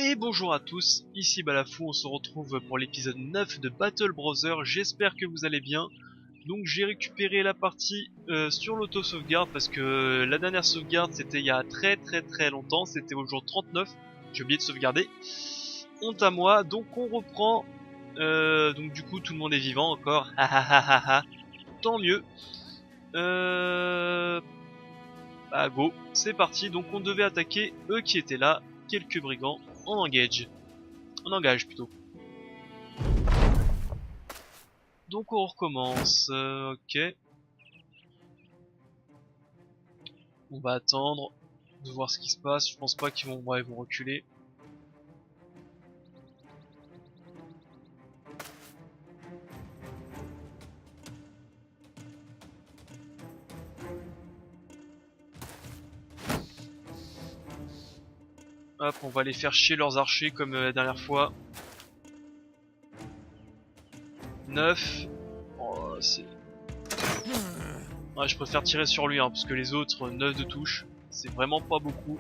Et bonjour à tous, ici Balafou, on se retrouve pour l'épisode 9 de Battle Brothers, j'espère que vous allez bien. Donc j'ai récupéré la partie sur l'auto-sauvegarde parce que la dernière sauvegarde c'était il y a très longtemps, c'était au jour 39, j'ai oublié de sauvegarder. Honte à moi, donc on reprend, donc du coup tout le monde est vivant encore, tant mieux. Bah go, c'est parti, donc on devait attaquer eux qui étaient là, quelques brigands, en engage plutôt. Donc on recommence, ok. On va attendre de voir ce qui se passe, je pense pas qu'ils vont, ouais, ils vont reculer. Hop, on va les faire chier leurs archers comme la dernière fois. 9. Oh, c'est... Ouais, je préfère tirer sur lui, hein, parce que les autres, 9 de touche, c'est vraiment pas beaucoup.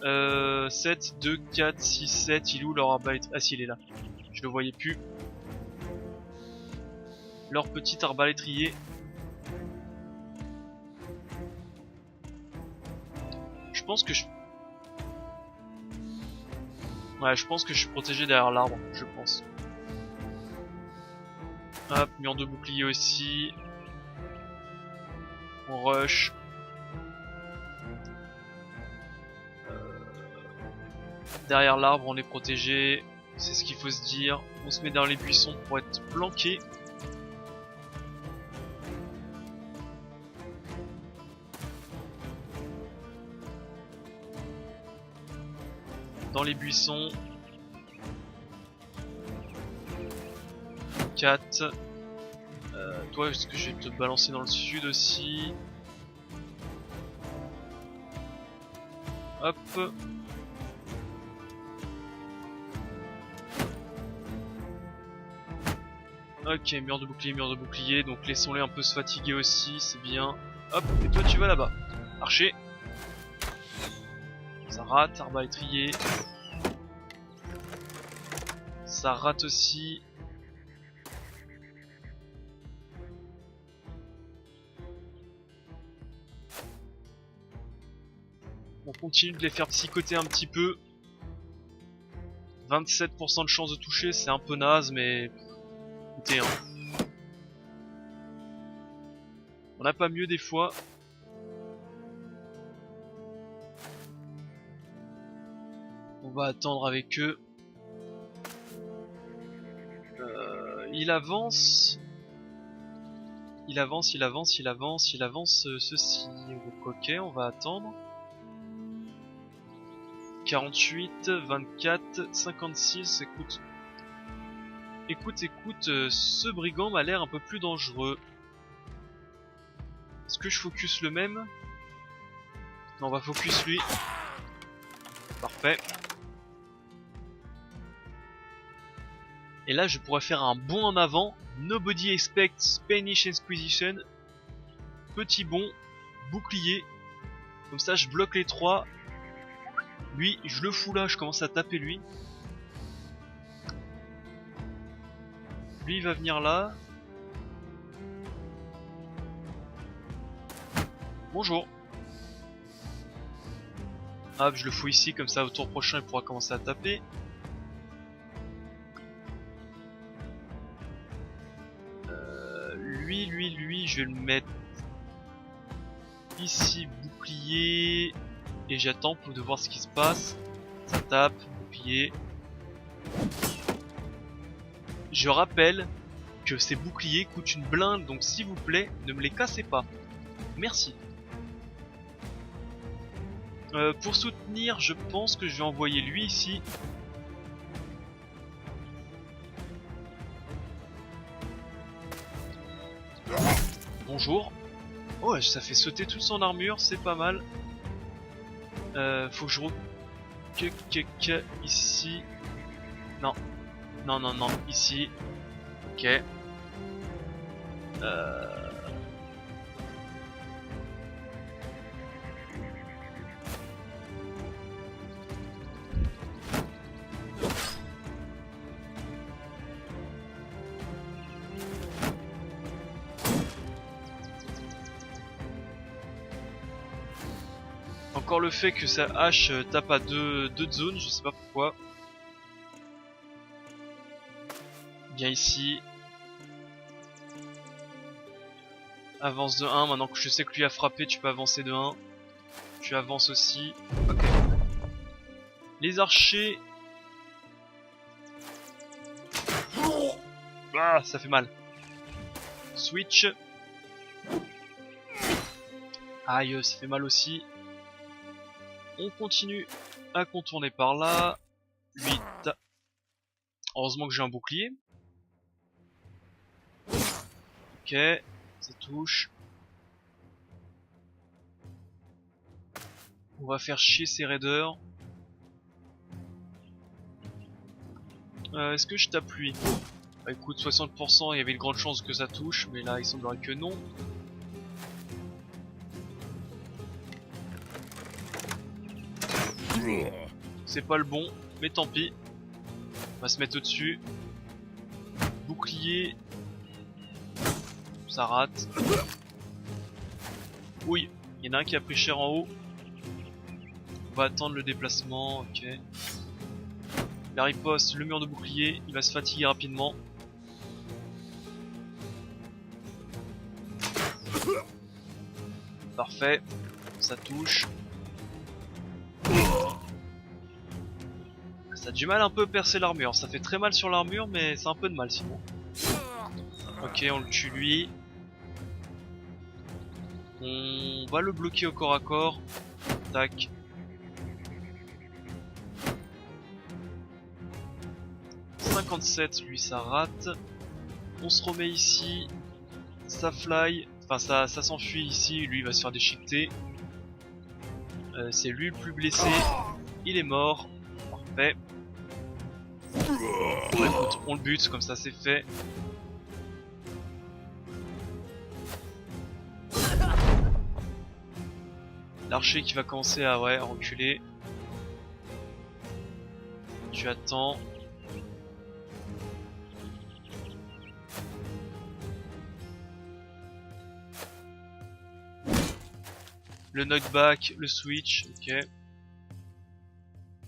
7, 2, 4, 6, 7, il est où leur arbalète? Ah si, il est là. Je le voyais plus. Leur petit arbalétrier. Je pense que je... Ouais, je pense que je suis protégé derrière l'arbre, je pense. Hop, mur de bouclier aussi. On rush. Derrière l'arbre, on est protégé. C'est ce qu'il faut se dire. On se met dans les buissons pour être planqué. Dans les buissons. 4. Toi, est-ce que je vais te balancer dans le sud aussi? Hop. Ok, mur de bouclier, donc laissons-les un peu se fatiguer aussi, c'est bien. Hop, et toi tu vas là-bas. Archer. Ça rate, arbalétrier. Ça rate aussi. On continue de les faire psychoter un petit peu. 27% de chance de toucher, c'est un peu naze, mais... Écoutez, hein. On n'a pas mieux des fois. On va attendre avec eux. Il avance. Il avance ceci. Donc ok, on va attendre. 48, 24, 56, écoute, ce brigand m'a l'air un peu plus dangereux. Est-ce que je focus le même? Non, on va focus lui. Parfait. Et là, je pourrais faire un bond en avant. Nobody expects Spanish Inquisition. Petit bond, bouclier. Comme ça, je bloque les trois. Lui, je le fous là, je commence à taper lui. Lui, il va venir là. Bonjour. Hop, je le fous ici, comme ça au tour prochain, il pourra commencer à taper. Lui, je vais le mettre ici, bouclier. Et j'attends pour de voir ce qui se passe. Ça tape, bouclier. Je rappelle que ces boucliers coûtent une blinde, donc s'il vous plaît, ne me les cassez pas. Merci. Pour soutenir, je pense que je vais envoyer lui ici. Bonjour. Oh, ça fait sauter toute son armure, c'est pas mal. Faut que je ici. Non, ici. Ok. encore le fait que sa hache tape à deux zones, je sais pas pourquoi. Viens ici. Avance de 1, maintenant que je sais que lui a frappé, tu peux avancer de 1. Tu avances aussi. Ok. Les archers. Ah, ça fait mal. Switch. Aïe, ça fait mal aussi. On continue à contourner par là. 8. Heureusement que j'ai un bouclier. Ok, ça touche. On va faire chier ces raiders. Est-ce que je tape lui? Bah écoute, 60%, il y avait une grande chance que ça touche, mais là il semblerait que non. C'est pas le bon, mais tant pis. On va se mettre au-dessus. Bouclier. Ça rate. Oui, il y en a un qui a pris cher en haut. On va attendre le déplacement, ok. La riposte, le mur de bouclier, il va se fatiguer rapidement. Parfait, ça touche. Ça a du mal un peu à percer l'armure, ça fait très mal sur l'armure mais c'est un peu de mal sinon. Ok, on le tue lui. On va le bloquer au corps à corps. Tac. Lui ça rate. On se remet ici. Ça fly. Enfin ça s'enfuit ici, lui il va se faire déchiqueter. C'est lui le plus blessé. Il est mort. Parfait. Bon, écoute, on le bute, comme ça c'est fait. L'archer qui va commencer à reculer. Tu attends. Le knockback, le switch, ok.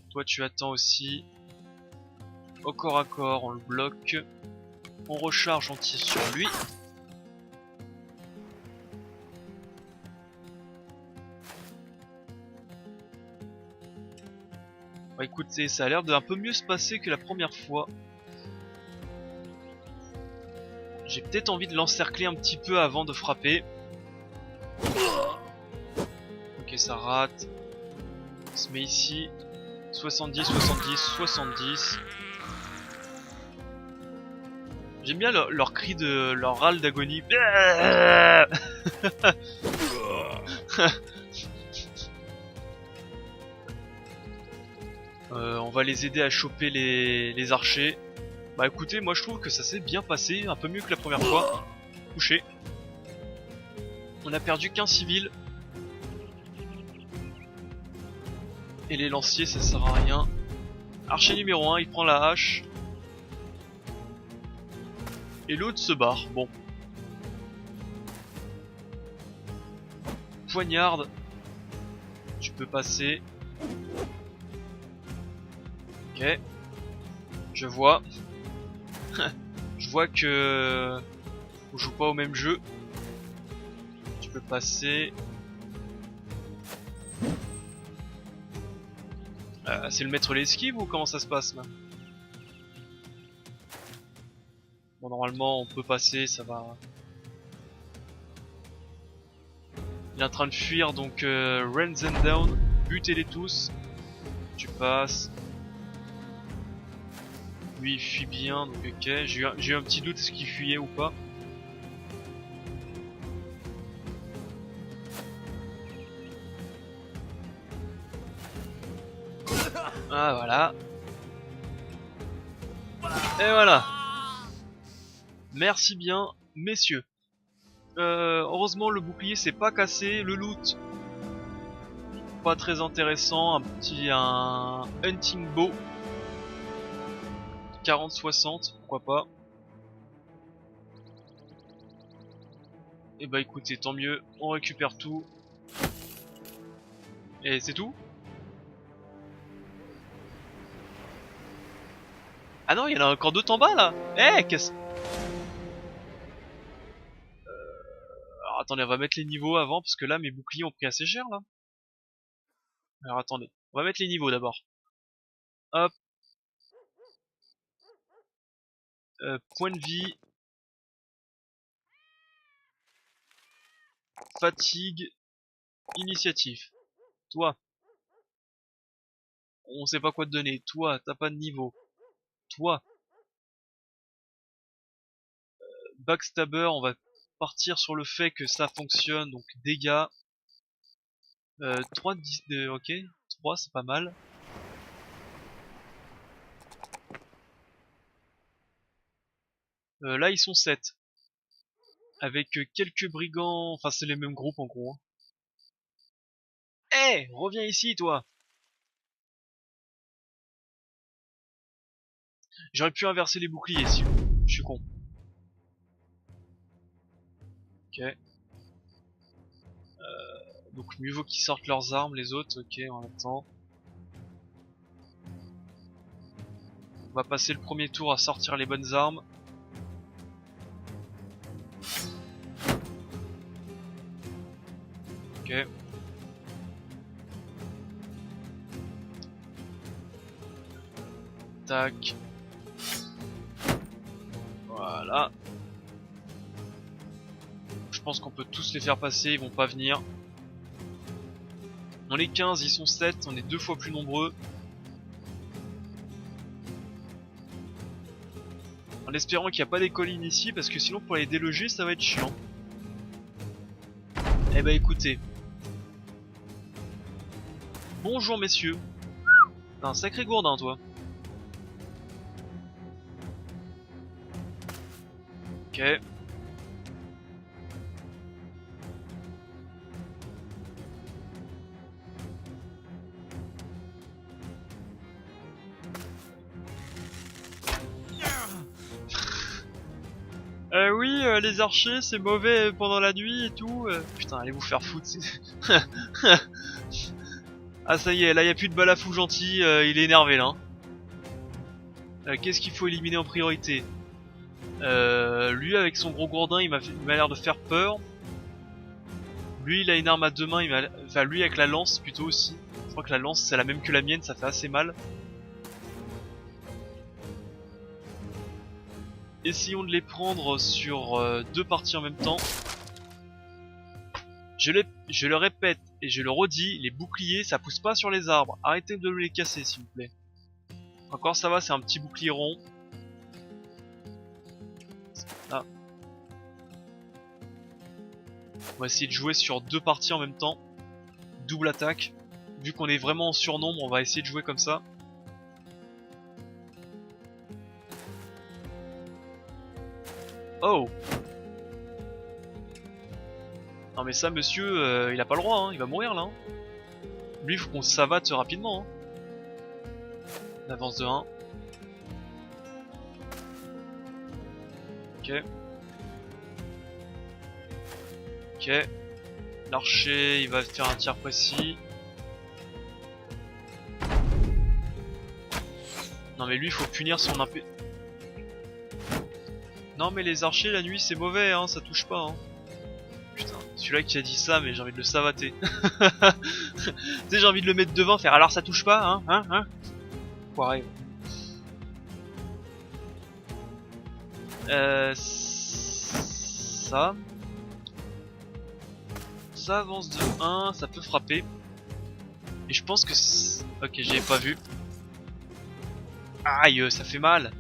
Toi tu attends aussi. Au corps à corps, on le bloque. On recharge, on tire sur lui. Bah écoutez, ça a l'air d'un peu mieux se passer que la première fois. J'ai peut-être envie de l'encercler un petit peu avant de frapper. Ok, ça rate. On se met ici. 70, 70, 70. J'aime bien leur cri de... leur râle d'agonie. On va les aider à choper les archers. Bah écoutez, moi je trouve que ça s'est bien passé, un peu mieux que la première fois. Couché. On a perdu qu'un civil. Et les lanciers ça sert à rien. Archer numéro 1, il prend la hache. Et l'autre se barre, bon. Poignarde. Tu peux passer. Ok. Je vois. Je vois que... on joue pas au même jeu. Tu peux passer. C'est le maître l'esquive ou comment ça se passe là? Bon, normalement on peut passer, ça va. Il est en train de fuir donc run them down, butez-les tous. Tu passes. Lui il fuit bien donc ok. J'ai eu un petit doute est-ce qu'il fuyait ou pas. Ah voilà. Et voilà. Merci bien messieurs. Heureusement le bouclier s'est pas cassé, le loot pas très intéressant, un hunting bow 40-60, pourquoi pas. Et bah écoutez, tant mieux, on récupère tout. Et c'est tout? Ah non, il y en a encore d'autres en bas là. Eh, qu'est-ce... Alors attendez, on va mettre les niveaux avant parce que là mes boucliers ont pris assez cher là. Alors attendez, on va mettre les niveaux d'abord. Hop, point de vie, fatigue, initiative. Toi, on sait pas quoi te donner. Toi, t'as pas de niveau. Toi, backstabber, on va partir sur le fait que ça fonctionne, donc dégâts. 3 de... ok, 3 c'est pas mal. Là ils sont 7. Avec quelques brigands, enfin c'est les mêmes groupes en gros. Eh, hey, reviens ici toi. J'aurais pu inverser les boucliers si je suis con. Ok. Donc mieux vaut qu'ils sortent leurs armes les autres, ok en même temps. On va passer le premier tour à sortir les bonnes armes. Ok. Tac. Voilà. Je pense qu'on peut tous les faire passer, ils vont pas venir. On est 15, ils sont 7, on est 2 fois plus nombreux. En espérant qu'il n'y a pas des collines ici, parce que sinon pour les déloger ça va être chiant. Eh bah écoutez. Bonjour messieurs. T'es un sacré gourdin toi. Ok. Oui, les archers c'est mauvais pendant la nuit et tout. Putain, allez vous faire foutre. Ah ça y est, là y a plus de balafou gentil, il est énervé là. Qu'est-ce qu'il faut éliminer en priorité? Lui avec son gros gourdin il m'a l'air de faire peur. Lui il a une arme à 2 mains, enfin lui avec la lance plutôt aussi. Je crois que la lance c'est la même que la mienne, ça fait assez mal. Essayons de les prendre sur 2 parties en même temps. Je le répète et je le redis, les boucliers ça pousse pas sur les arbres. Arrêtez de les casser s'il vous plaît. Encore ça va, c'est un petit bouclier rond. Là. On va essayer de jouer sur 2 parties en même temps. Double attaque. Vu qu'on est vraiment en surnombre, on va essayer de jouer comme ça. Oh! Non mais ça monsieur, il a pas le droit, hein, il va mourir là. Hein. Lui il faut qu'on savate rapidement. Hein. On avance de 1. Ok. Ok. L'archer il va faire un tir précis. Non mais lui il faut punir son impé... Non mais les archers la nuit c'est mauvais hein, ça touche pas hein. Putain, celui-là qui a dit ça mais j'ai envie de le savater. Tu sais j'ai envie de le mettre devant, faire alors ça touche pas hein. Foiré. Ça avance de 1, ça peut frapper. Et je pense que... Ok, j'avais pas vu. Aïe, ça fait mal.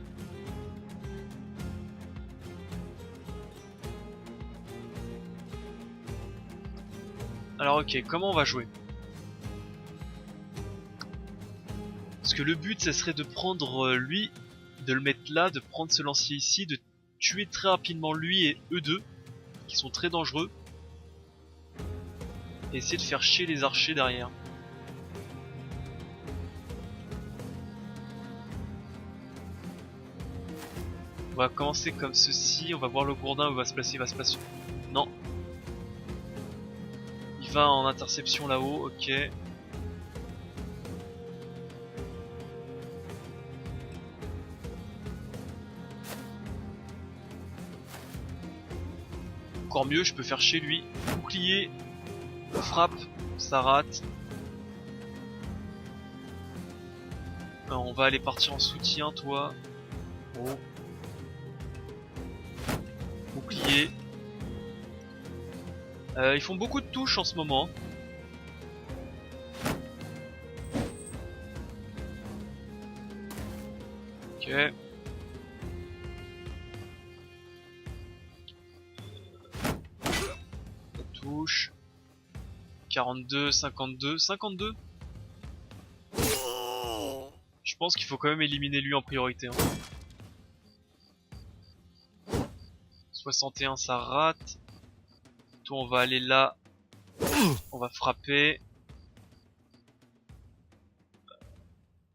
Alors ok, comment on va jouer? Parce que le but, ça serait de prendre lui, de le mettre là, de prendre ce lancier ici, de tuer très rapidement lui et eux deux, qui sont très dangereux. Et essayer de faire chier les archers derrière. On va commencer comme ceci, on va voir le gourdin où il va se placer, il va se placer. Non. Il va en interception là-haut, ok. encore mieux, je peux faire chez lui. Bouclier, frappe, ça rate. Alors, on va aller partir en soutien, toi. Oh. Bouclier. Ils font beaucoup de touches en ce moment. Ok. Ça touche. 42, 52, 52. Je pense qu'il faut quand même éliminer lui en priorité. Hein. 61, ça rate. Toi, on va aller là. On va frapper.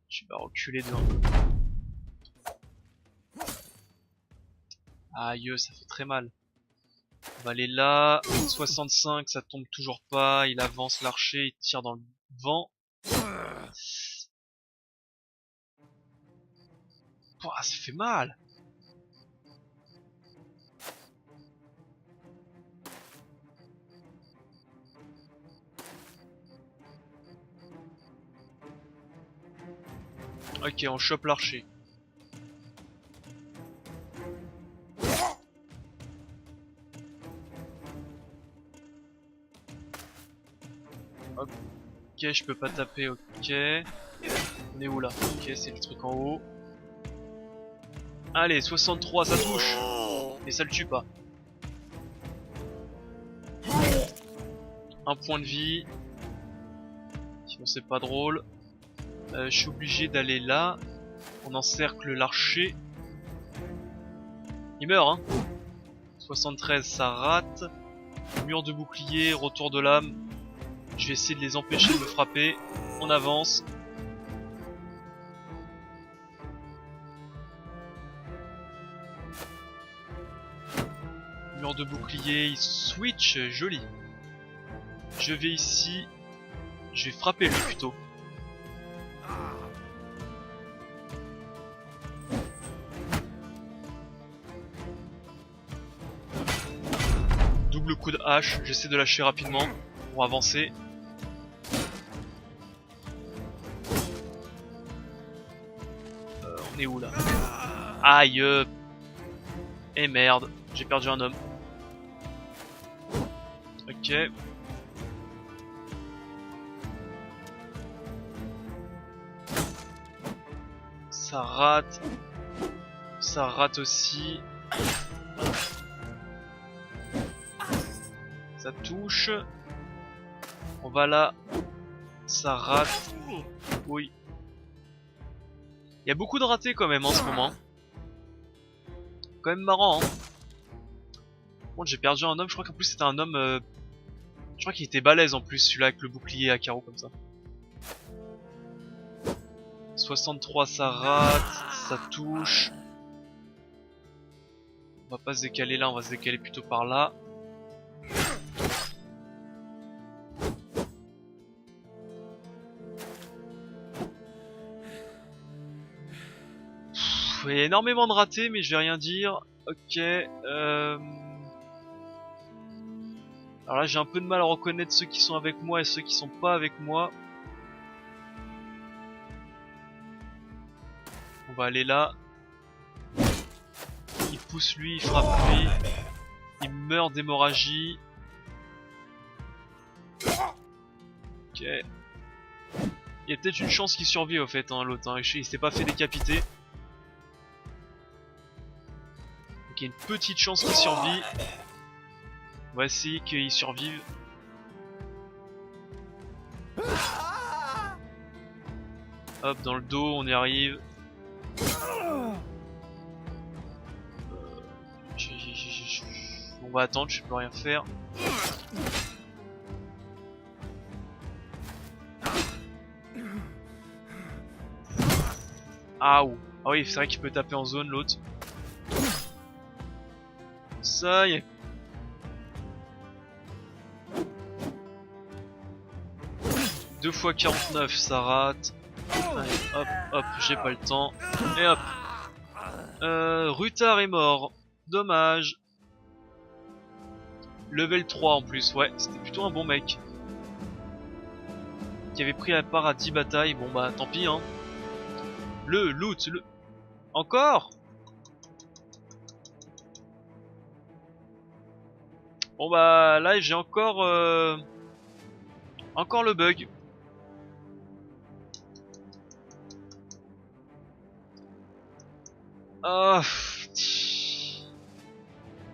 Tu vas reculer d'un peu. Aïe, ça fait très mal. On va aller là. 65, ça tombe toujours pas. Il avance l'archer, il tire dans le vent. Pouah, ça fait mal. Ok, on chope l'archer. Ok, je peux pas taper, ok. On est où là? Ok, c'est le truc en haut. Allez, 63, ça touche. Et ça le tue pas. Un point de vie. Sinon c'est pas drôle. Je suis obligé d'aller là. On encercle l'archer. Il meurt, hein. 73, ça rate. Mur de bouclier, retour de l'âme. Je vais essayer de les empêcher de me frapper. On avance. Mur de bouclier, il switch, joli. Je vais ici. Je vais frapper lui plutôt. Double coup de hache, j'essaie de lâcher rapidement pour avancer. On est où là? Aïe. Et merde, j'ai perdu un homme. Ok. Ça rate. Ça rate aussi. Ça touche. On va là. Ça rate. Oui. Il y a beaucoup de ratés quand même en ce moment. Quand même marrant, hein. Bon, j'ai perdu un homme. Je crois qu'en plus c'était un homme... Je crois qu'il était balèze en plus, celui-là avec le bouclier à carreaux comme ça. 63, ça rate. Ça touche. On va pas se décaler là, on va se décaler plutôt par là. Il y a énormément de ratés, mais je vais rien dire. Ok. Alors là, j'ai un peu de mal à reconnaître ceux qui sont avec moi et ceux qui sont pas avec moi. On va aller là. Il pousse lui, il frappe lui. Il meurt d'hémorragie. Ok. Il y a peut-être une chance qu'il survive au fait, hein, l'autre. Hein. Il s'est pas fait décapiter. Donc il y a une petite chance qu'il survive. On va essayer qu'il survive. Hop, dans le dos, on y arrive. On va attendre, je peux rien faire. Ah oui, c'est vrai qu'il peut taper en zone l'autre. Ça y est. Deux fois 49, ça rate. Allez, hop, hop, j'ai pas le temps. Et hop. Rutard est mort. Dommage. Level 3 en plus, ouais, c'était plutôt un bon mec. Qui avait pris la part à 10 batailles, bon bah tant pis hein. Le loot, le... Encore? Bon bah là j'ai encore... Encore le bug. Ah...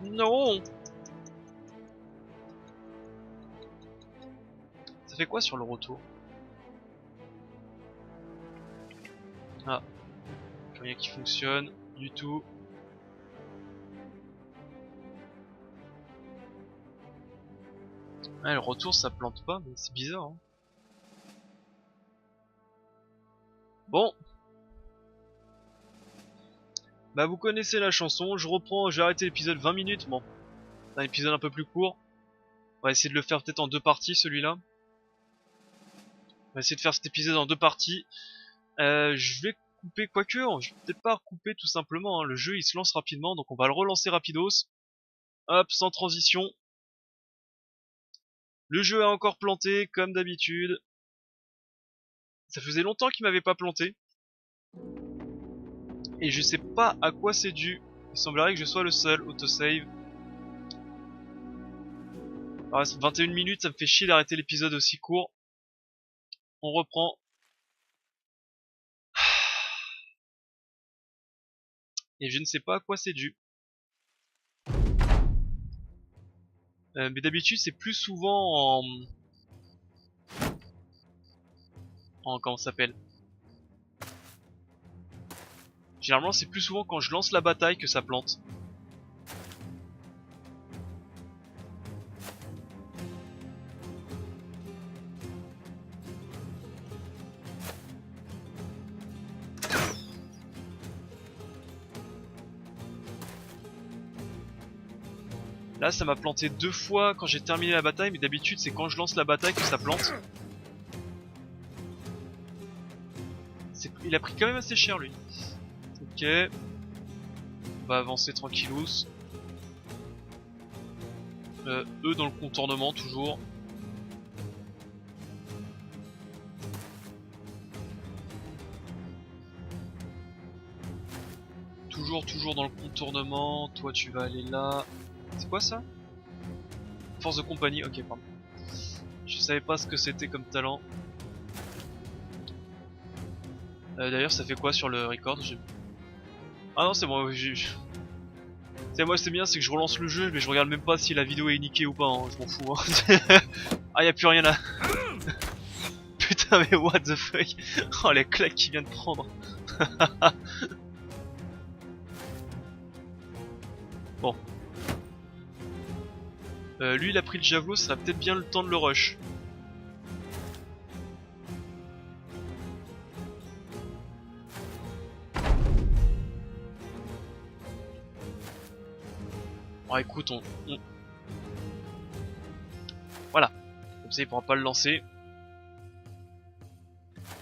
Non. Ça fait quoi sur le retour? Ah, plus rien qui fonctionne du tout. Ah, le retour ça plante pas, mais c'est bizarre. Hein. Bon. Bah vous connaissez la chanson, je reprends, j'ai arrêté l'épisode 20 minutes, bon. Un épisode un peu plus court. On va essayer de le faire peut-être en 2 parties celui-là. On va essayer de faire cet épisode en 2 parties. Je vais couper, quoique, je vais peut-être pas recouper tout simplement, hein. Le jeu il se lance rapidement, donc on va le relancer rapidos. Hop, sans transition. Le jeu a encore planté, comme d'habitude. Ça faisait longtemps qu'il m'avait pas planté. Et je sais pas à quoi c'est dû. Il semblerait que je sois le seul, autosave. Alors, 21 minutes, ça me fait chier d'arrêter l'épisode aussi court. On reprend. Et je ne sais pas à quoi c'est dû. Mais d'habitude c'est plus souvent en comment ça s'appelle. Généralement c'est plus souvent quand je lance la bataille que ça plante. Là ça m'a planté 2 fois quand j'ai terminé la bataille, mais d'habitude c'est quand je lance la bataille que ça plante. Il a pris quand même assez cher lui. Ok. On va avancer tranquillous. Eux dans le contournement toujours. Toujours dans le contournement. Toi tu vas aller là. C'est quoi ça? Force de compagnie, ok pardon. Je savais pas ce que c'était comme talent. D'ailleurs ça fait quoi sur le record? Ah non c'est bon, c'est moi c'est bien, c'est que je relance le jeu mais je regarde même pas si la vidéo est niquée ou pas, hein. Je m'en fous hein. Ah y'a plus rien là. Putain mais what the fuck. Oh la claque qu'il vient de prendre. Bon. Lui il a pris le javelot, ça va peut-être bien le temps de le rush. Bon écoute voilà. Comme ça il pourra pas le lancer.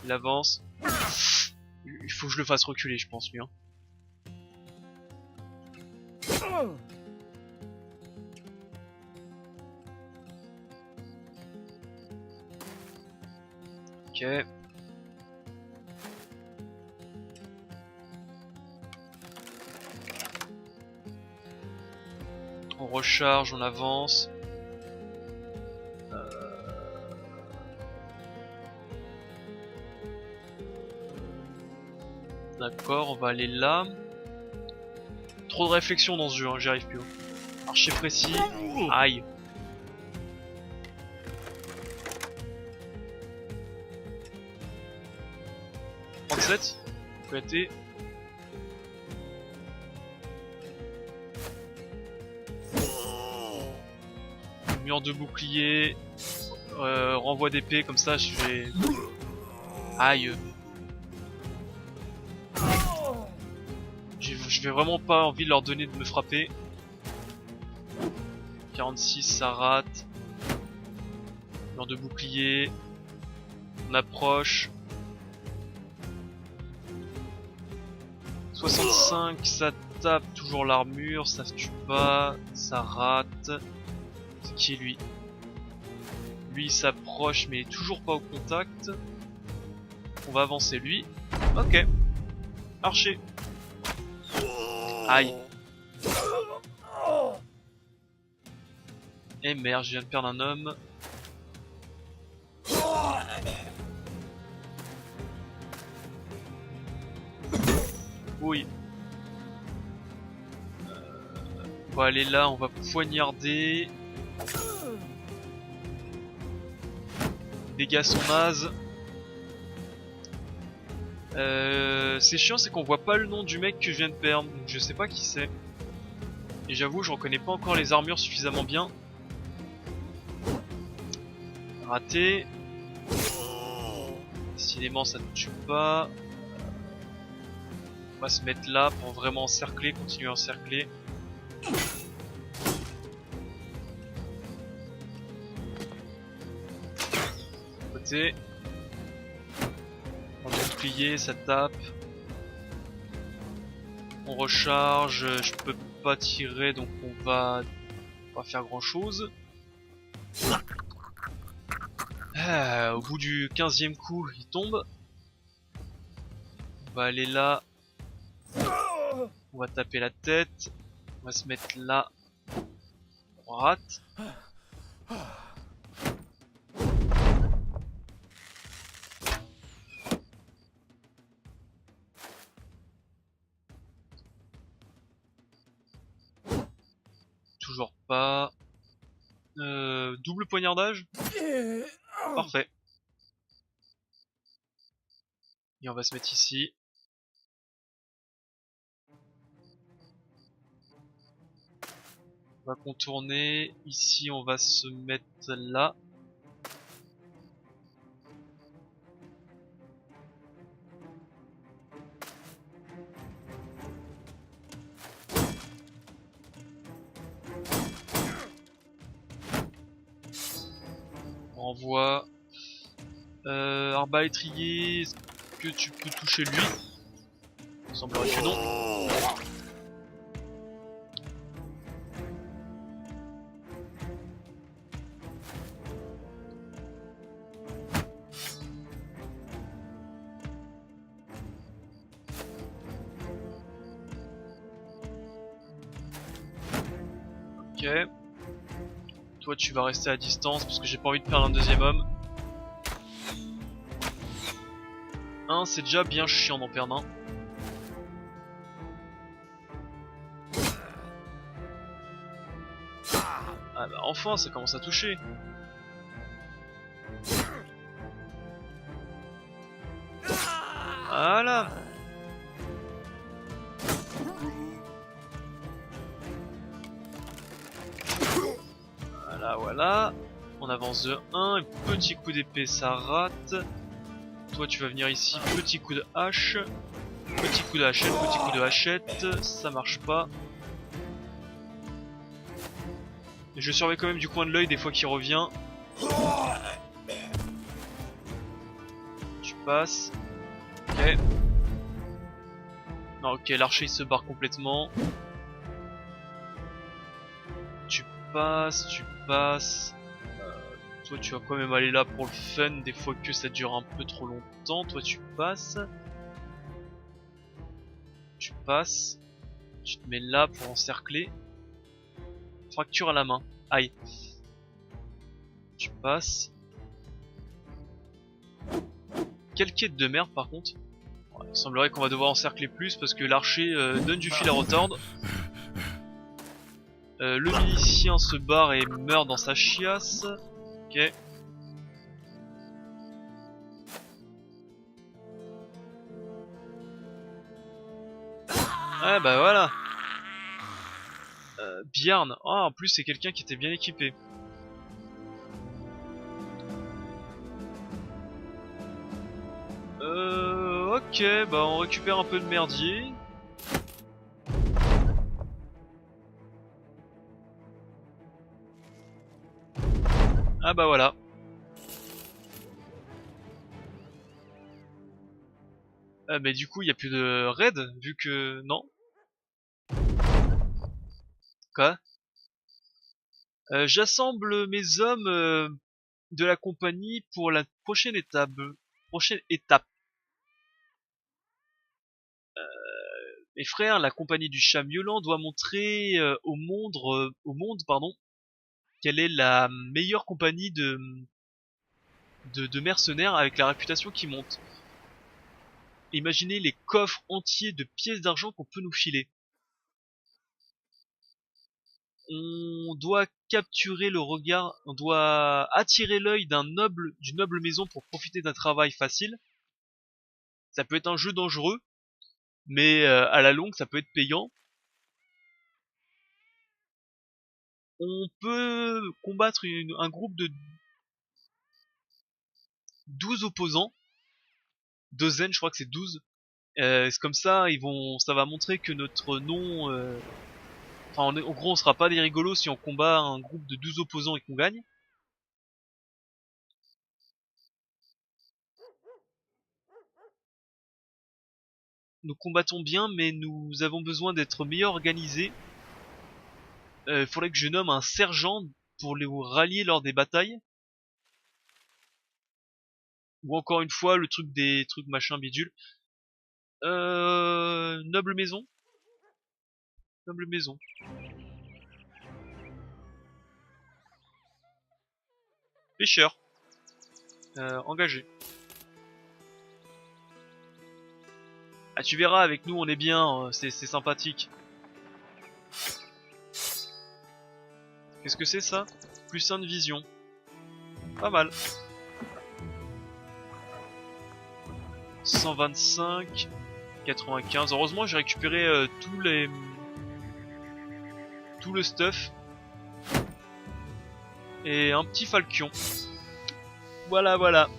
Il avance. Il faut que je le fasse reculer je pense lui hein. Ok. On recharge, on avance. D'accord, on va aller là. Trop de réflexion dans ce jeu, hein, j'y arrive plus. Archer précis. Aïe. « 37 » Côté. Mur de bouclier. Renvoi d'épée, comme ça je vais... Aïe. Je vais vraiment pas envie de leur donner de me frapper. 46 ça rate. Mur de bouclier. On approche. 65 ça tape toujours l'armure, ça se tue pas, ça rate. C'est Qui est lui? Lui il s'approche mais toujours pas au contact. On va avancer lui. Ok. Archer. Aïe. Et merde, je viens de perdre un homme. Oui. On va aller là, on va poignarder. Dégâts sont nazes. C'est chiant, c'est qu'on voit pas le nom du mec que je viens de perdre, donc je sais pas qui c'est. Et j'avoue, je reconnais pas encore les armures suffisamment bien. Raté. Décidément, ça ne tue pas. On va se mettre là pour vraiment encercler, continuer à encercler. Côté. On va plier, ça tape. On recharge, je peux pas tirer donc on va pas faire grand chose. Au bout du 15e coup, il tombe. On va aller là. On va taper la tête. On va se mettre là. On rate. Toujours pas. Double poignardage. Parfait. Et on va se mettre ici. On va contourner. Ici, on va se mettre là. On renvoie. Arbalétrier, est-ce que tu peux toucher lui? Il semblerait que non. Ok. Toi tu vas rester à distance parce que j'ai pas envie de perdre un deuxième homme. C'est déjà bien chiant d'en perdre un. Ah bah enfin ça commence à toucher. Voilà. Voilà. On avance de 1, petit coup d'épée ça rate. Toi tu vas venir ici, petit coup de hache. Petit coup de hachette, petit coup de hachette. Ça marche pas. Je surveille quand même du coin de l'œil des fois qu'il revient. Tu passes. Ok. Non, ok, l'archer il se barre complètement. Tu passes, tu passes. Toi tu vas quand même aller là pour le fun, des fois que ça dure un peu trop longtemps. Toi tu passes. Tu passes. Tu te mets là pour encercler. Fracture à la main. Aïe. Tu passes. Quelle quête de merde par contre. Il semblerait qu'on va devoir encercler plus parce que l'archer donne du fil à retordre. Le milicien se barre et meurt dans sa chiasse. Ok. Ah bah voilà. Bjarn. Ah en plus c'est quelqu'un qui était bien équipé. Ok, bah on récupère un peu de merdier. Ah bah voilà. Mais du coup il y a plus de raid vu que... Non. Quoi? J'assemble mes hommes de la compagnie pour la prochaine étape. Prochaine étape. Mes frères, la compagnie du chat miaulant doit montrer au monde, pardon, quelle est la meilleure compagnie de mercenaires avec la réputation qui monte. Imaginez les coffres entiers de pièces d'argent qu'on peut nous filer. On doit capturer le regard, on doit attirer l'œil d'une noble maison pour profiter d'un travail facile. Ça peut être un jeu dangereux, mais à la longue, ça peut être payant. On peut combattre un groupe de 12 opposants. Dozen, je crois que c'est 12. C'est comme ça, ça va montrer que notre nom, en gros, on sera pas des rigolos si on combat un groupe de 12 opposants et qu'on gagne. Nous combattons bien, mais nous avons besoin d'être mieux organisés. Il faudrait que je nomme un sergent pour les rallier lors des batailles. Ou encore une fois, le truc des trucs machin bidule. Noble maison. Noble maison. Pêcheur. Engagé. Ah, tu verras, avec nous on est bien, c'est sympathique. Qu'est-ce que c'est ça? Plus 1 de vision. Pas mal. 125, 95. Heureusement j'ai récupéré tout le stuff. Et un petit falchion. Voilà, voilà.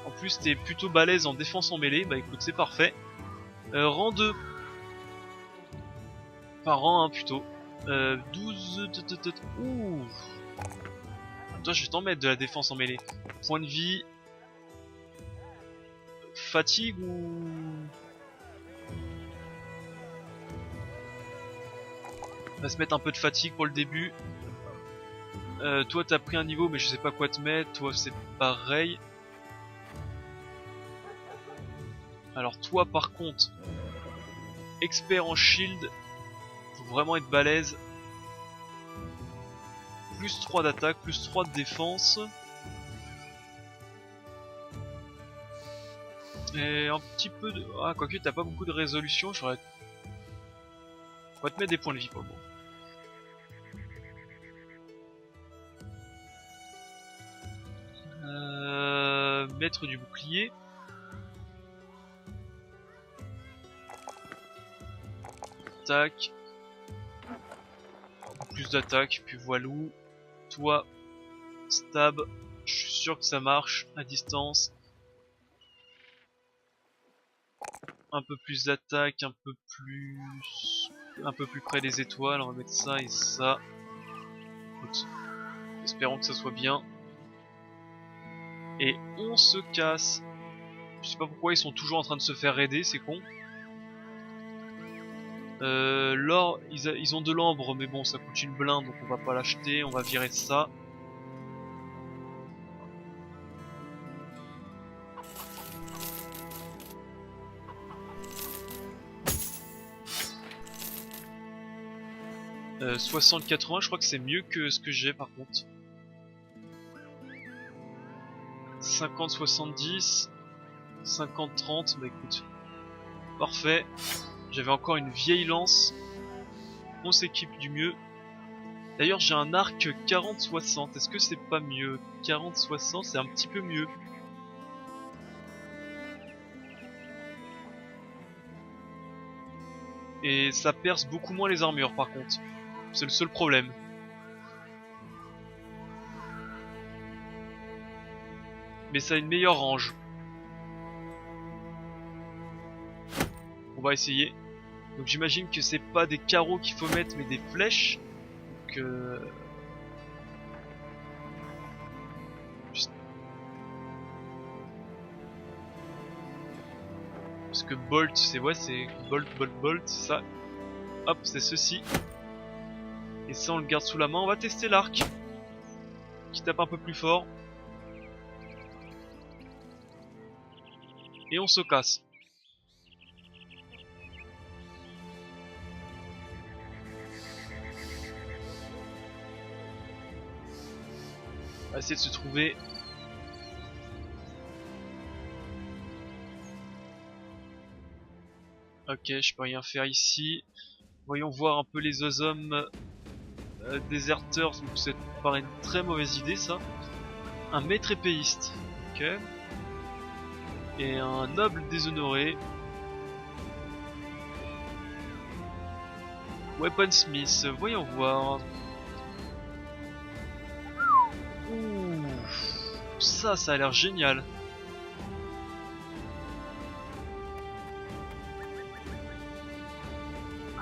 En plus t'es plutôt balèze en défense en mêlée. Bah écoute, c'est parfait. Rang 2. Enfin rang 1 plutôt. 12... Ouh. Toi je vais t'en mettre de la défense en mêlée. Point de vie. Fatigue ou... On va se mettre un peu de fatigue pour le début. Toi t'as pris un niveau mais je sais pas quoi te mettre. Toi c'est pareil. Alors toi par contre, expert en shield, faut vraiment être balèze. Plus 3 d'attaque, plus 3 de défense. Et un petit peu de... Ah, quoique t'as pas beaucoup de résolution, j'aurais... On va te mettre des points de vie pour le moment. Maître du bouclier. Attaque. Plus d'attaque, puis voilou. Toi, stab. Je suis sûr que ça marche à distance. Un peu plus d'attaque, un peu plus près des étoiles. On va mettre ça et ça. Écoute, espérons que ça soit bien. Et on se casse. Je sais pas pourquoi ils sont toujours en train de se faire raider, c'est con. L'or, ils ont de l'ambre, mais bon, ça coûte une blinde, donc on va pas l'acheter. On va virer ça. « 60-80, je crois que c'est mieux que ce que j'ai par contre. 50-70, 50-30, bah écoute, parfait. J'avais encore une vieille lance. On s'équipe du mieux. D'ailleurs j'ai un arc 40-60, est-ce que c'est pas mieux? 40-60 c'est un petit peu mieux. Et ça perce beaucoup moins les armures par contre. C'est le seul problème. Mais ça a une meilleure range. On va essayer. Donc j'imagine que c'est pas des carreaux qu'il faut mettre mais des flèches. Donc parce que bolt c'est bolt, c'est ça. Hop, c'est ceci. Et ça on le garde sous la main. On va tester l'arc. Qui tape un peu plus fort. Et on se casse. On va essayer de se trouver. Ok, je peux rien faire ici. Voyons voir un peu les hommes déserteurs. Donc ça paraît une très mauvaise idée ça. Un maître épéiste. Ok. Et un noble déshonoré. Weaponsmith, voyons voir. Ouh, ça a l'air génial.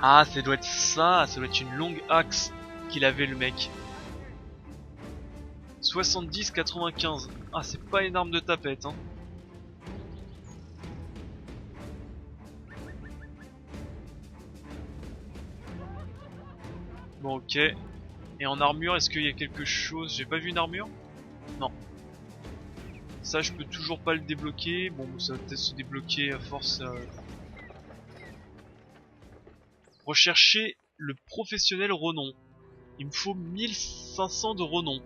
Ah, ça doit être ça doit être une longue axe qu'il avait le mec. 70-95. Ah, c'est pas une arme de tapette, hein. Bon, ok. Et en armure, est-ce qu'il y a quelque chose? J'ai pas vu une armure? Non. Ça, je peux toujours pas le débloquer. Bon, ça va peut-être se débloquer à force. Rechercher le professionnel renom. Il me faut 1500 de renom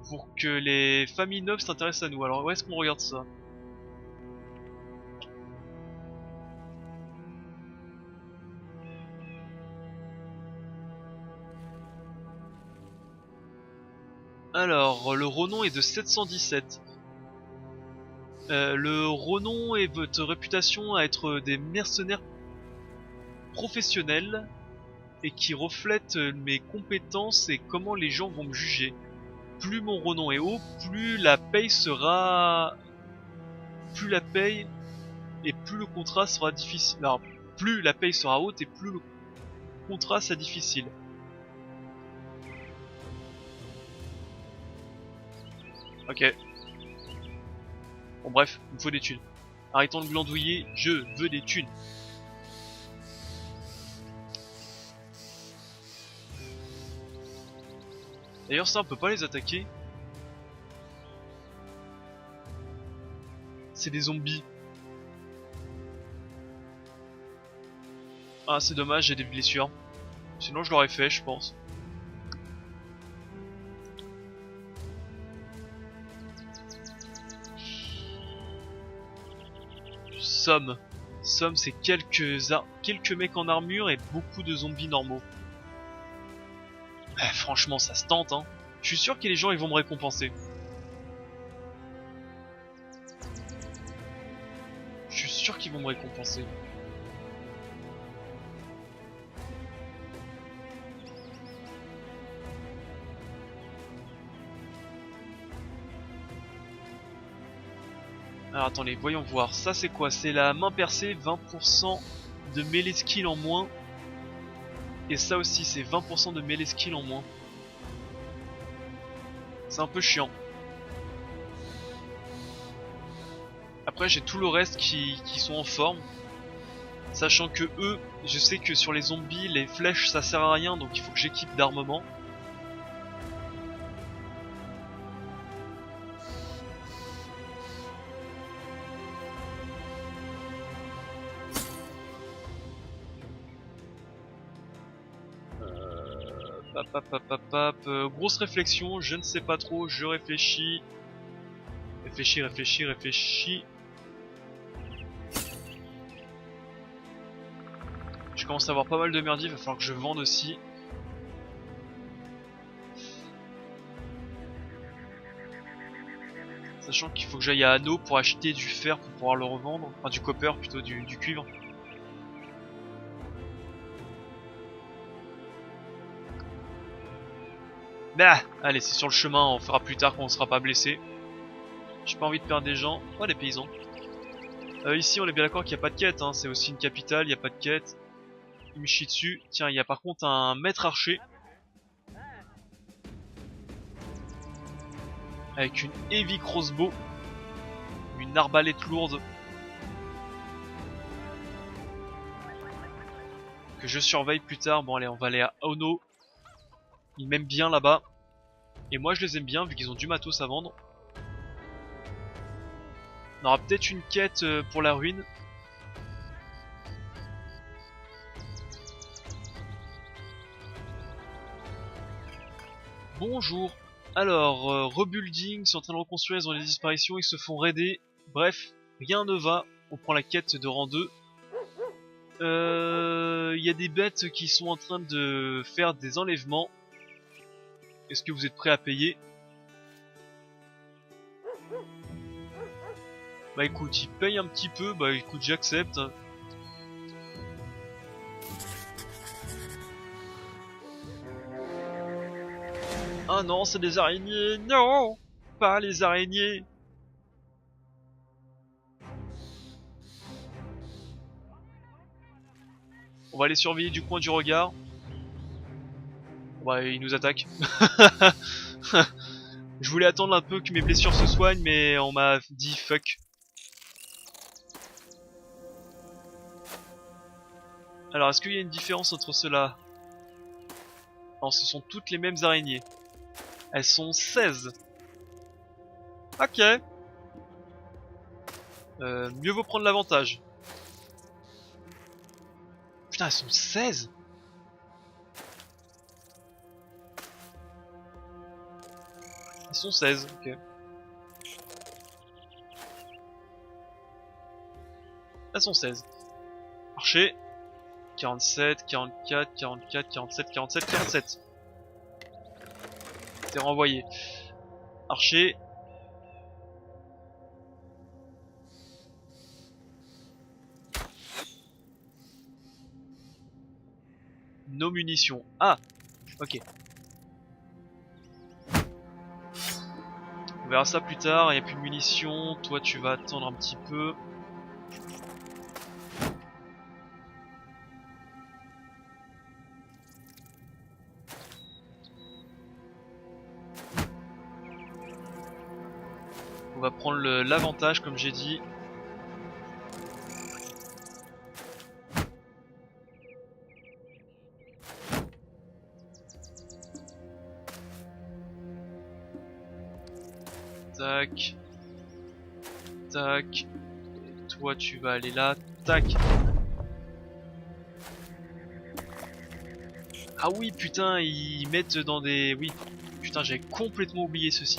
pour que les familles nobles s'intéressent à nous. Alors, où est-ce qu'on regarde ça? Alors, le renom est de 717. Le renom est votre réputation à être des mercenaires professionnels et qui reflètent mes compétences et comment les gens vont me juger. Plus mon renom est haut, plus la paye sera... Plus la paye et plus le contrat sera difficile. Alors, plus la paye sera haute et plus le contrat sera difficile. Ok. Bon bref, il me faut des thunes. Arrêtons de glandouiller, je veux des thunes. D'ailleurs ça on peut pas les attaquer. C'est des zombies. Ah c'est dommage, j'ai des blessures. Sinon je l'aurais fait je pense. Somme c'est quelques mecs en armure et beaucoup de zombies normaux. Franchement ça se tente hein. Je suis sûr que les gens ils vont me récompenser. Je suis sûr qu'ils vont me récompenser. Alors attendez, voyons voir. Ça c'est quoi? C'est la main percée, 20% de melee skill en moins. Et ça aussi c'est 20% de melee skill en moins. C'est un peu chiant. Après j'ai tout le reste qui sont en forme. Sachant que eux, je sais que sur les zombies, les flèches ça sert à rien. Donc il faut que j'équipe d'armement. Grosse réflexion, je ne sais pas trop, je réfléchis. Réfléchis. Je commence à avoir pas mal de merdier, il va falloir que je vende aussi. Sachant qu'il faut que j'aille à Anneau pour acheter du fer pour pouvoir le revendre. Enfin du copper plutôt, du cuivre. Bah, allez, c'est sur le chemin, on fera plus tard quand on sera pas blessé. J'ai pas envie de perdre des gens. Oh, les paysans. Ici, on est bien d'accord qu'il n'y a pas de quête, hein. C'est aussi une capitale, il n'y a pas de quête. Il me chie dessus. Tiens, il y a par contre un maître archer. Avec une heavy crossbow. Une arbalète lourde. Que je surveille plus tard. Bon, allez, on va aller à Ono. Ils m'aiment bien là-bas. Et moi je les aime bien vu qu'ils ont du matos à vendre. On aura peut-être une quête pour la ruine. Bonjour. Alors, rebuilding, ils sont en train de reconstruire, ils ont des disparitions, ils se font raider. Bref, rien ne va. On prend la quête de rang 2. Il y a des bêtes qui sont en train de faire des enlèvements. Est-ce que vous êtes prêts à payer? Bah écoute, ils payent un petit peu, bah écoute, j'accepte. Ah non, c'est des araignées, non! Pas les araignées! On va les surveiller du coin du regard. Bah, ils nous attaquent. Je voulais attendre un peu que mes blessures se soignent, mais on m'a dit fuck. Alors, est-ce qu'il y a une différence entre ceux-là? Non, ce sont toutes les mêmes araignées. Elles sont 16. Ok. Mieux vaut prendre l'avantage. Putain, elles sont 16. Elles sont 16, ok. Elles sont 16. Archer. 47, 44, 44, 47, 47, 47. T'es renvoyé. Archer. Nos munitions. Ah, ok. On verra ça plus tard, il n'y a plus de munitions. Toi tu vas attendre un petit peu. On va prendre l'avantage comme j'ai dit. Tac. Tac. Et toi tu vas aller là. Tac. Ah oui putain, ils mettent dans des... Oui. Putain, j'avais complètement oublié ceci.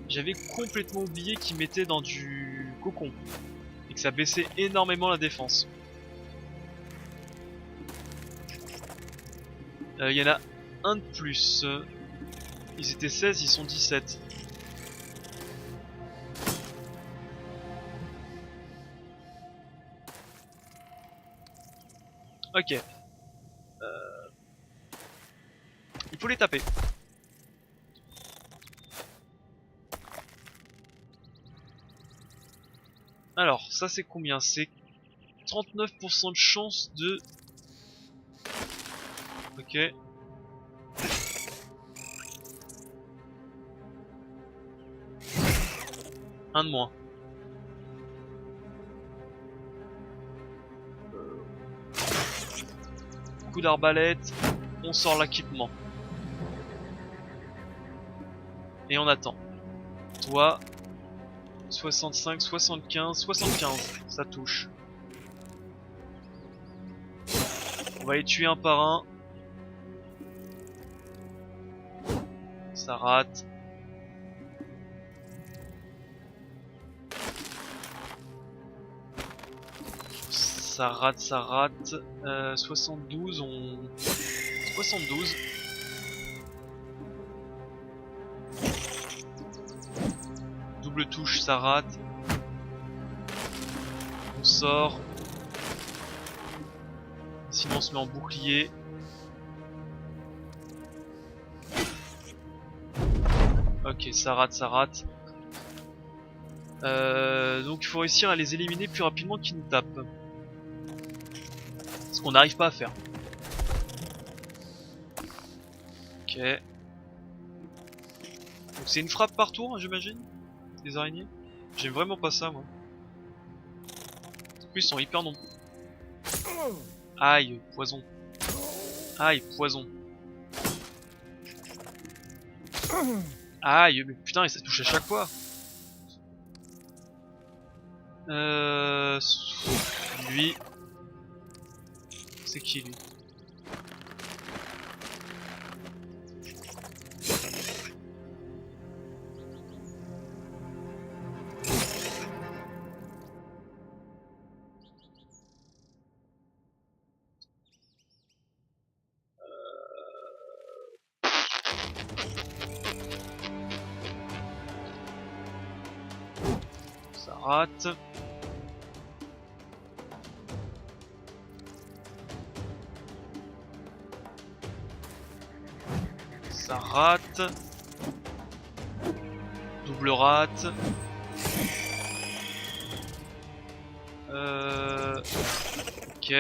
J'avais complètement oublié qu'ils mettaient dans du cocon. Et que ça baissait énormément la défense. Il y en a un de plus. Ils étaient 16, ils sont 17. Ok. Il faut les taper. Alors, ça c'est combien? C'est 39% de chance de... Ok. Un de moins. Coup d'arbalète. On sort l'équipement. Et on attend. Toi... 65, 75, 75. Ça touche. On va les tuer un par un. Ça rate. Ça rate, ça rate. 72, on... 72. Double touche, ça rate. On sort. Sinon on se met en bouclier. Ok, ça rate, ça rate. Donc il faut réussir à les éliminer plus rapidement qu'ils nous tapent. Ce qu'on n'arrive pas à faire. Ok. Donc c'est une frappe par tour, j'imagine, les araignées. J'aime vraiment pas ça, moi. En plus, ils sont hyper nombreux. Aïe, poison. Aïe, poison. Aïe, mais putain, et ça touche à chaque fois. Lui. C'est qui lui? Ça rate. Ça rate. Double rate. Ok.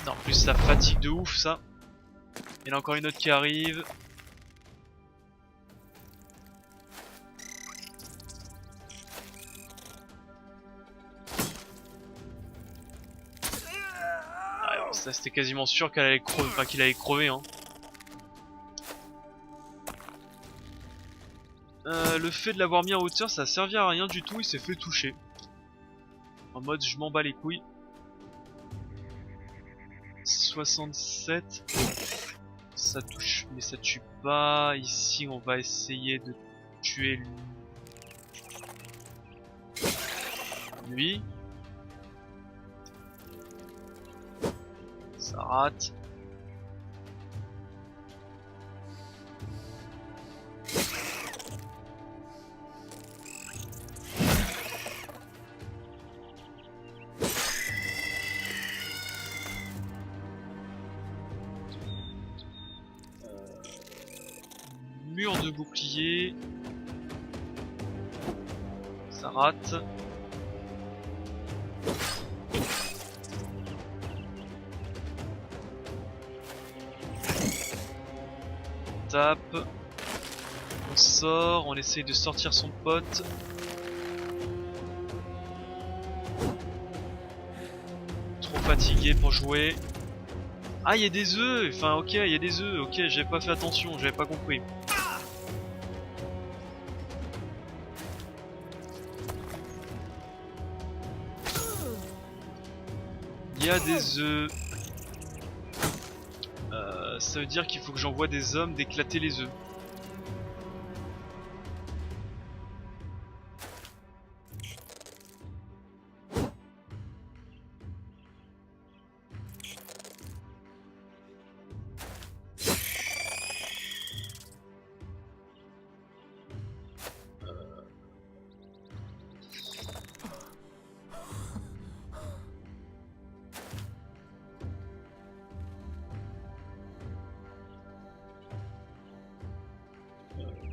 En plus ça fatigue de ouf ça. Il y en a encore une autre qui arrive. Alors ça c'était quasiment sûr qu'elle allait crever, enfin qu'il allait crever hein. Le fait de l'avoir mis en hauteur ça a servi à rien du tout, il s'est fait toucher. En mode je m'en bats les couilles. 67. Ça touche, mais ça tue pas. Ici, on va essayer de tuer lui. Ça rate. Mur de bouclier. Ça rate. Tape. On sort, on essaye de sortir son pote. Trop fatigué pour jouer. Ah, il y a des œufs. Enfin, ok, il y a des œufs. Ok, j'avais pas fait attention, j'avais pas compris. Il y a des œufs. Ça veut dire qu'il faut que j'envoie des hommes d'éclater les œufs.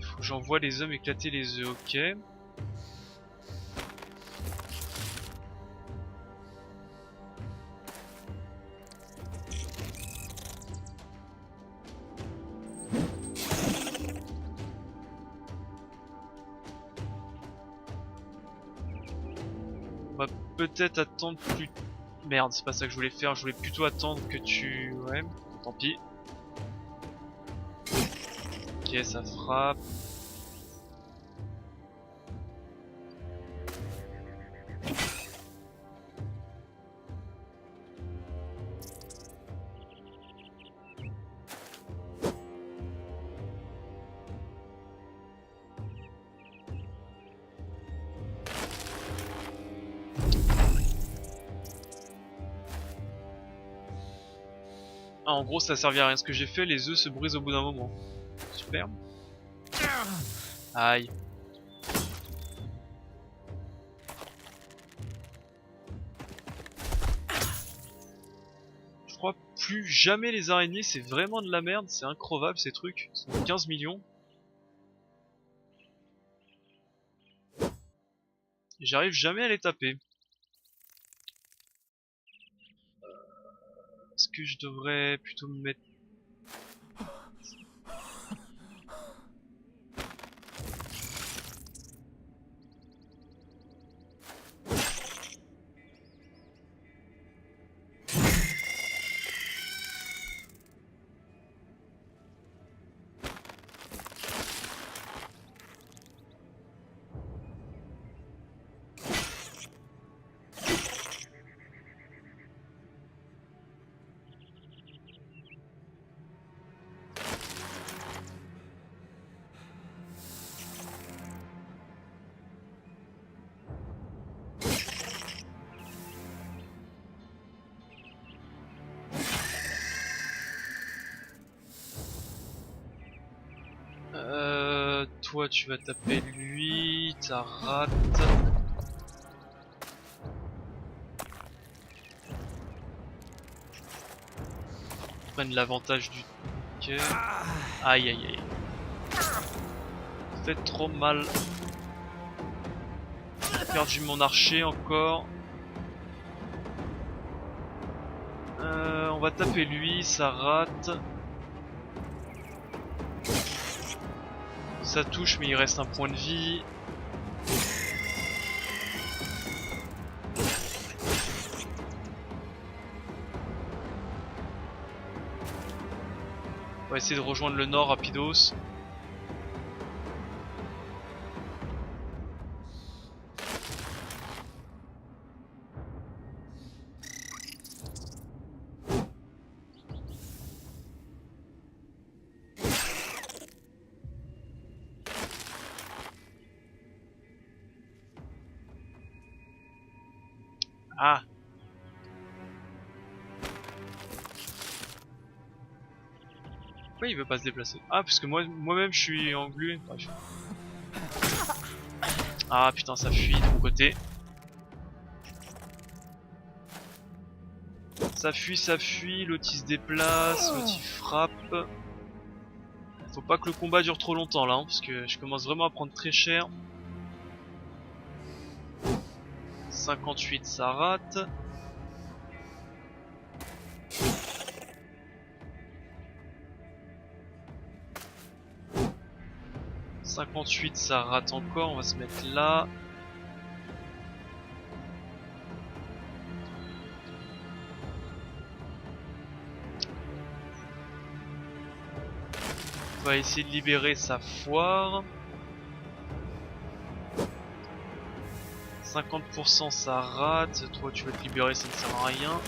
Faut que j'envoie les hommes éclater les œufs, ok. On va peut-être attendre plus... Merde, c'est pas ça que je voulais faire, je voulais plutôt attendre que tu... Ouais, tant pis. Ok, ça frappe. Ah, en gros ça servait à rien ce que j'ai fait, les œufs se brisent au bout d'un moment. Super. Aïe. Je crois plus jamais les araignées, c'est vraiment de la merde, c'est increvable ces trucs. Ils sont 15 millions. J'arrive jamais à les taper. Est-ce que je devrais plutôt me mettre toi tu vas taper lui, ça rate. Prennent l'avantage du... Ok. Aïe aïe aïe. Fait trop mal. J'ai perdu mon archer encore. On va taper lui, ça rate. Ça touche mais il reste un point de vie. On va essayer de rejoindre le nord rapidos. Ah. Pourquoi il veut pas se déplacer? Ah, parce que moi-même je suis englué. Bref. Ah putain, ça fuit de mon côté. Ça fuit, l'autre il se déplace, l'autre il frappe. Faut pas que le combat dure trop longtemps là, hein, parce que je commence vraiment à prendre très cher. 58 ça rate. « 58 ça rate encore, on va se mettre là. On va essayer de libérer sa foire. 50% ça rate, toi tu vas te libérer, ça ne sert à rien.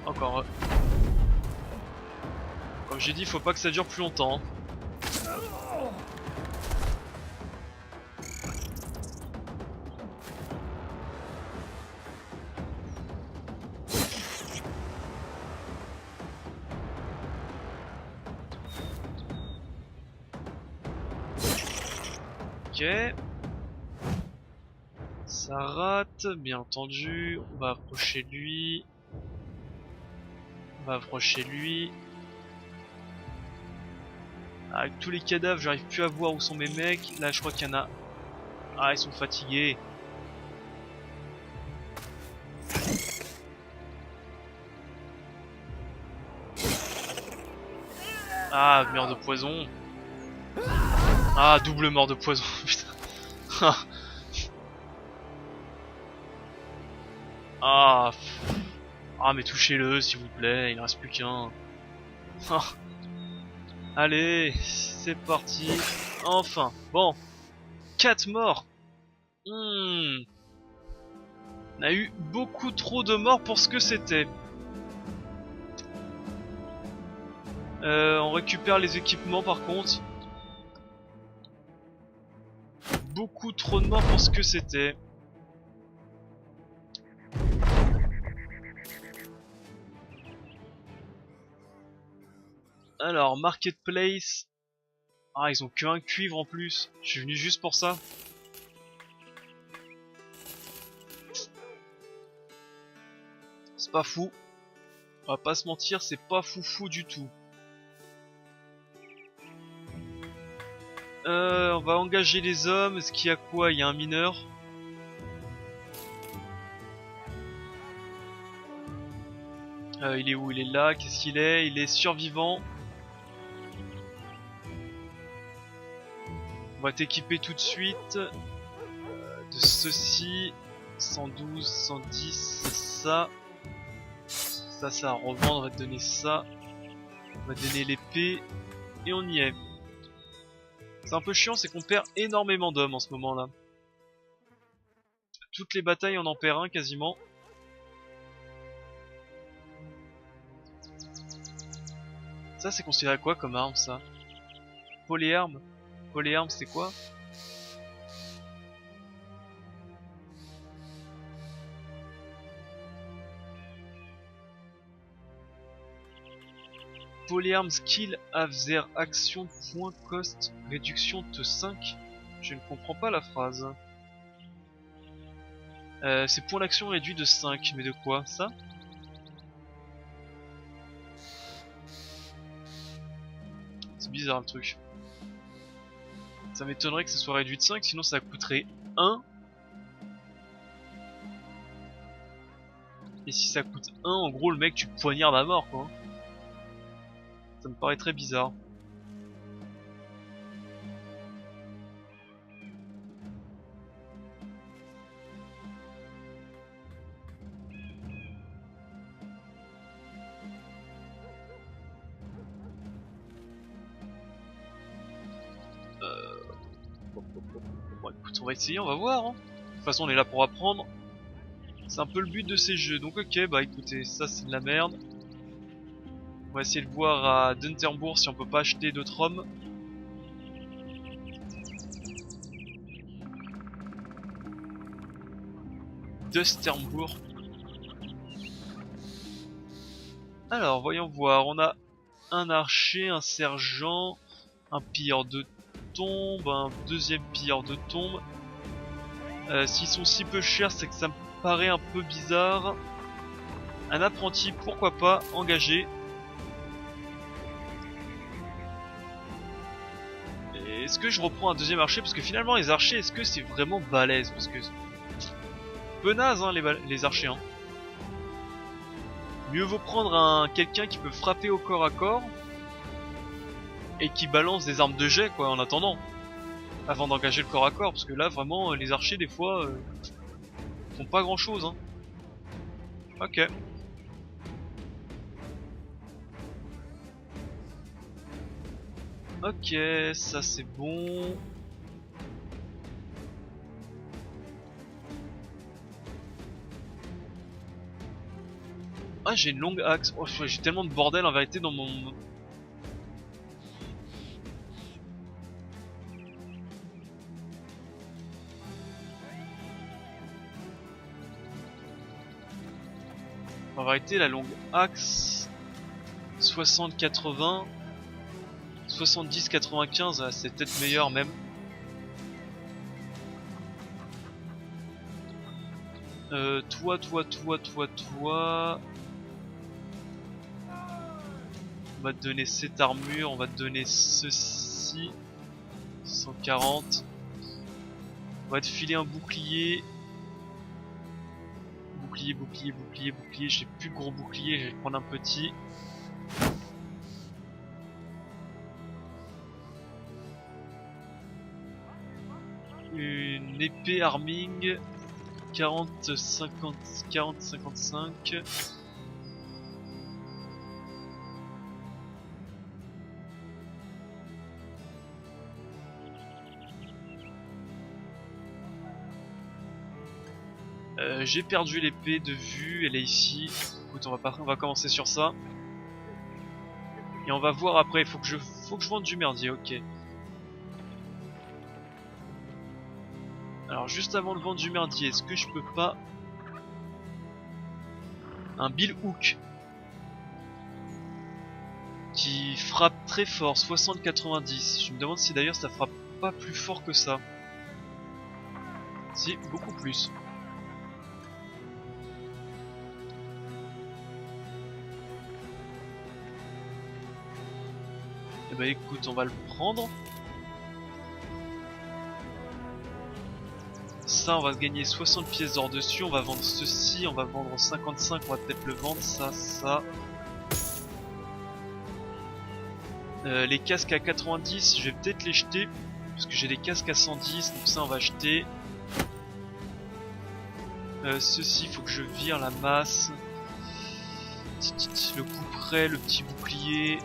Encore. Comme j'ai dit, faut pas que ça dure plus longtemps. Ok. Ça rate, bien entendu. On va approcher lui. On va approcher lui. Avec tous les cadavres, j'arrive plus à voir où sont mes mecs. Là, je crois qu'il y en a. Ah, ils sont fatigués. Ah, mort de poison. Ah, double mort de poison. Putain. Ah. Ah, mais touchez-le, s'il vous plaît. Il ne reste plus qu'un. Allez, c'est parti. Enfin. Bon. 4 morts. On a eu beaucoup trop de morts pour ce que c'était. On récupère les équipements par contre. Beaucoup trop de morts pour ce que c'était. Alors, Marketplace. Ah, ils ont que un cuivre en plus. Je suis venu juste pour ça. C'est pas fou. On va pas se mentir, c'est pas foufou du tout. On va engager les hommes. Est-ce qu'il y a quoi? Il y a un mineur. Il est où? Il est là. Qu'est-ce qu'il est? Il est survivant. On va t'équiper tout de suite. De ceci. 112, 110, c'est ça. Ça à revendre. On va te donner ça. On va donner l'épée. Et on y est. C'est un peu chiant, c'est qu'on perd énormément d'hommes en ce moment là. Toutes les batailles on en perd un quasiment. Ça c'est considéré quoi comme arme ça? Polyarme. Polyarme c'est quoi? Polyarm skill have their action point cost réduction de 5. Je ne comprends pas la phrase. C'est points d'action réduit de 5, mais de quoi ça? C'est bizarre le truc. Ça m'étonnerait que ce soit réduit de 5, sinon ça coûterait 1. Et si ça coûte 1, en gros le mec tu poignardes à mort quoi. Ça me paraît très bizarre. Bon écoute, on va essayer, on va voir hein. De toute façon on est là pour apprendre. C'est un peu le but de ces jeux, donc ok, bah écoutez, ça c'est de la merde. On va essayer de voir à Dunterbourg si on peut pas acheter d'autres hommes. Dunterbourg. Alors, voyons voir, on a un archer, un sergent, un pilleur de tombe, un deuxième pilleur de tombe. S'ils sont si peu chers, c'est que ça me paraît un peu bizarre. Un apprenti, pourquoi pas, engagé. Est-ce que je reprends un deuxième archer? Parce que finalement les archers, est-ce que c'est vraiment balèze? Parce que peu naze hein, les archers hein. Mieux vaut prendre quelqu'un qui peut frapper au corps à corps et qui balance des armes de jet quoi en attendant, avant d'engager le corps à corps, parce que là vraiment les archers des fois font pas grand chose hein. Ok. Ok, ça c'est bon. Ah j'ai une longue axe. Oh, j'ai tellement de bordel en vérité dans mon... En vérité la longue axe 60-80 70-95 c'est peut-être meilleur même. Toi. On va te donner cette armure, on va te donner ceci. 140. On va te filer un bouclier. Bouclier. J'ai plus de gros bouclier, je vais prendre un petit. Une épée arming 40-55. J'ai perdu l'épée de vue, elle est ici. Écoute, on va commencer sur ça. Et on va voir après, faut que je vende du merdier, ok. Alors juste avant de vendre du merdier, est-ce que je peux pas... Un Bill Hook qui frappe très fort, 60-90. Je me demande si d'ailleurs ça frappe pas plus fort que ça. Si, beaucoup plus. Et bah écoute, on va le prendre. Ça, on va gagner 60 pièces d'or dessus. On va vendre ceci, on va vendre 55. On va peut-être le vendre. Ça. Les casques à 90, je vais peut-être les jeter. Parce que j'ai des casques à 110. Donc ça, on va acheter. Ceci, il faut que je vire la masse. Le couperet, le petit bouclier.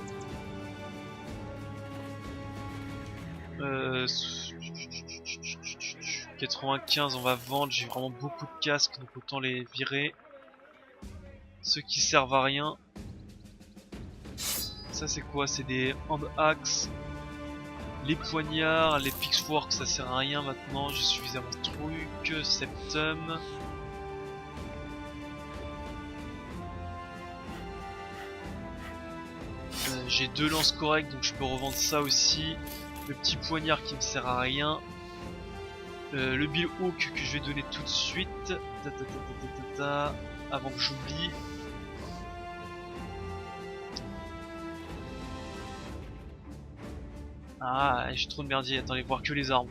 95 on va vendre, j'ai vraiment beaucoup de casques donc autant les virer. Ceux qui servent à rien. Ça c'est quoi? C'est des hand axes. Les poignards, les pitchforks ça sert à rien maintenant, j'ai suffisamment de trucs. Septum. J'ai 2 lances correctes, donc je peux revendre ça aussi. Le petit poignard qui me sert à rien. Le Bill Hawk que je vais donner tout de suite. Avant que j'oublie. Ah, j'ai trop de merdier. Attendez, voir que les armes.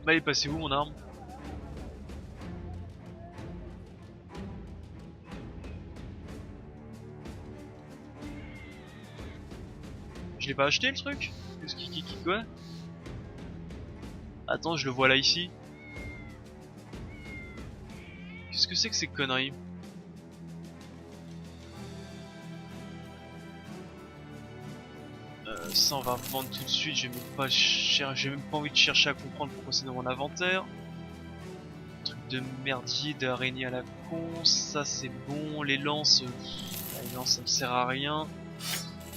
Bah, il est passé où mon arme? Je l'ai pas acheté le truc? Qu'est-ce qui quoi? Attends, je le vois là ici. Qu'est-ce que c'est que ces conneries? Ça on va vendre tout de suite, j'ai même pas envie de chercher à comprendre pourquoi c'est dans mon inventaire. Truc de merdier, d'araignée à la con, ça c'est bon, les lances, les lances ça me sert à rien.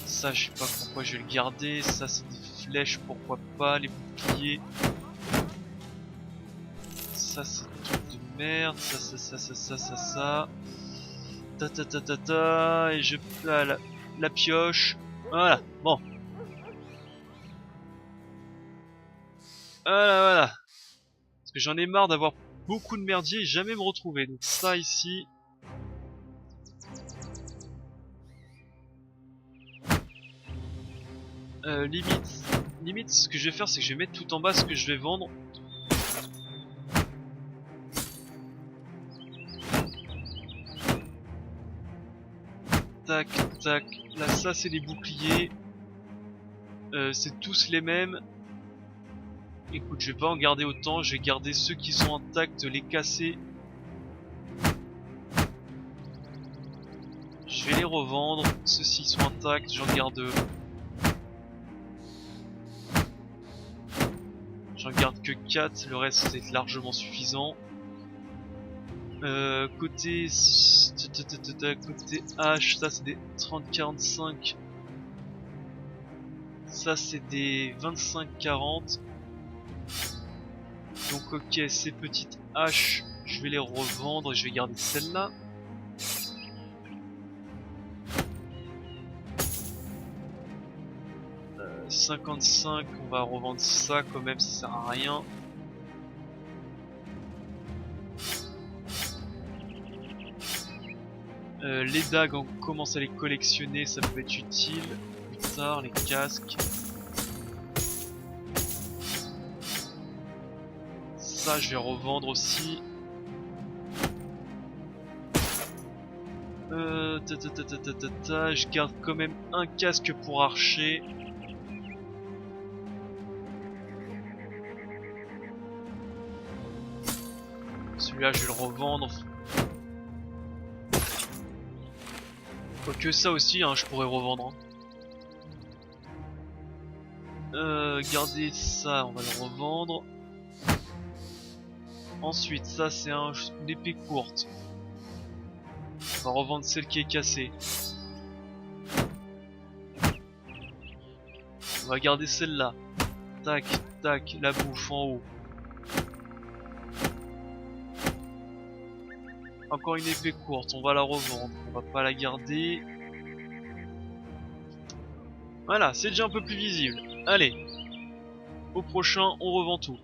Ça je sais pas pourquoi je vais le garder, ça c'est des flèches, pourquoi pas, les boucliers. Ça c'est des trucs de merde, ça. Et je... Ah, la pioche. Voilà, bon. Voilà. Parce que j'en ai marre d'avoir beaucoup de merdier et jamais me retrouver. Donc ça ici. Limite, ce que je vais faire, c'est que je vais mettre tout en bas ce que je vais vendre. Tac. Là, ça, c'est les boucliers. C'est tous les mêmes. Écoute, je vais pas en garder autant. Je vais garder ceux qui sont intacts, les casser. Je vais les revendre. Ceux-ci sont intacts, j'en garde. J'en garde que 4, le reste c'est largement suffisant. Côté H, ça c'est des 30-45. Ça c'est des 25-40. Donc ok, ces petites haches, je vais les revendre et je vais garder celle-là. Euh, 55, on va revendre ça quand même, ça sert à rien. Les dagues, on commence à les collectionner, ça peut être utile plus tard, les casques. Ça, je vais revendre aussi. Je garde quand même un casque pour archer. Celui-là, je vais le revendre. Quoique ça aussi, hein, je pourrais revendre. Garder ça, on va le revendre. Ensuite, ça c'est une épée courte. On va revendre celle qui est cassée. On va garder celle-là. Tac, la bouffe en haut. Encore une épée courte, on va la revendre. On va pas la garder. Voilà, c'est déjà un peu plus visible. Allez, au prochain, on revend tout.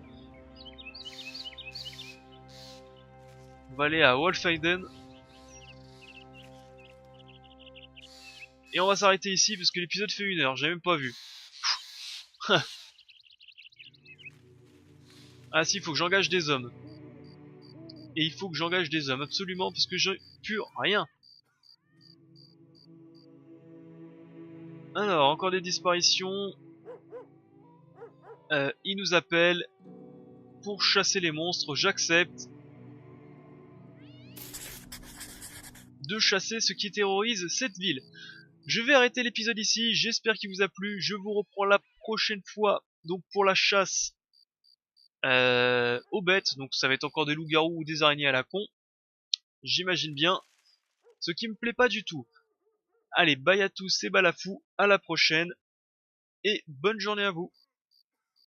On va aller à Wolfheiden. Et on va s'arrêter ici parce que l'épisode fait 1 heure, j'ai même pas vu. Ah si, il faut que j'engage des hommes. Et il faut que j'engage des hommes, absolument, parce que j'ai plus rien. Alors, encore des disparitions. Il nous appelle pour chasser les monstres, j'accepte. De chasser ce qui terrorise cette ville. Je vais arrêter l'épisode ici, j'espère qu'il vous a plu, je vous reprends la prochaine fois, donc pour la chasse aux bêtes, donc ça va être encore des loups-garous ou des araignées à la con, j'imagine bien, ce qui me plaît pas du tout. Allez, bye à tous, c'est Balafou, à la prochaine, et bonne journée à vous.